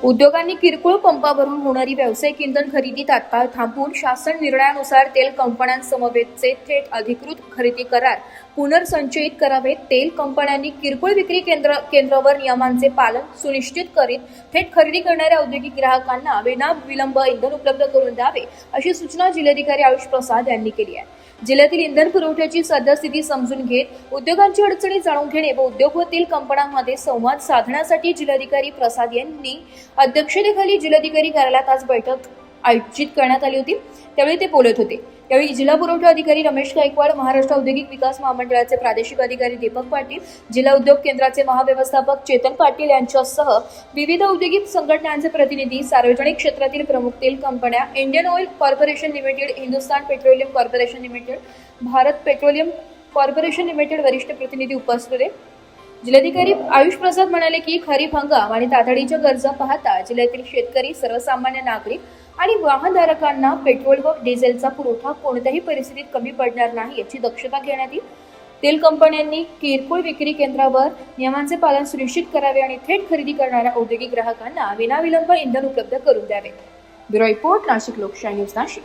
उद्योगांनी किरकोळ पंपावरून होणारी व्यावसायिक इंधन खरेदी तात्काळ थांबवून शासन निर्णयानुसार तेल कंपन्यांसमवेतचे थेट अधिकृत खरेदी करार पुनर्संचयित करावेत। तेल कंपन्यांनी किरकोळ विक्री केंद्रावर नियमांचे पालन सुनिश्चित करीत थेट खरेदी करणाऱ्या औद्योगिक ग्राहकांना विनाविलंब इंधन उपलब्ध करून द्यावे, अशी सूचना जिल्हाधिकारी आयुष प्रसाद यांनी केली आहे। जिल्ह्यातील इंधन पुरवठ्याची सद्यस्थिती समजून घेत उद्योगांची अडचणी जाणून घेणे व उद्योग व तेल कंपन्यांमध्ये संवाद साधण्यासाठी जिल्हाधिकारी प्रसाद यांनी अध्यक्षतेखाली जिल्हाधिकारी कार्यालयात आज बैठक आयोजित करण्यात आली होती। त्यावेळी ते बोलत होते। यावेळी जिल्हा पुरवठा अधिकारी रमेश गायकवाड, महाराष्ट्र औद्योगिक विकास महामंडळाचे प्रादेशिक अधिकारी दीपक पाटील, जिल्हा उद्योग केंद्राचे महाव्यवस्थापक चेतन पाटील यांच्यासह विविध औद्योगिक संघटनांचे प्रतिनिधी, सार्वजनिक क्षेत्रातील प्रमुख तेल कंपन्या, Indian oil corporation limited, Hindustan petroleum corporation limited, Bharat petroleum corporation limited वरिष्ठ प्रतिनिधी उपस्थित होते। जिल्हाधिकारी आयुष प्रसाद म्हणाले की खरीप हंगाम आणि तातडीच्या गरजा पाहता जिल्ह्यातील शेतकरी, सर्वसामान्य नागरिक आणि वाहनधारकांना पेट्रोल व डिझेलचा पुरवठा कोणत्याही परिस्थितीत कमी पडणार नाही याची दक्षता घेण्यात येईल। तेल कंपन्यांनी किरकोळ विक्री केंद्रावर नियमांचे पालन सुनिश्चित करावे आणि थेट खरेदी करणाऱ्या औद्योगिक ग्राहकांना विनाविलंब इंधन उपलब्ध करून द्यावे। ब्युरो रिपोर्ट, नाशिक लोकशाही न्यूज, नाशिक।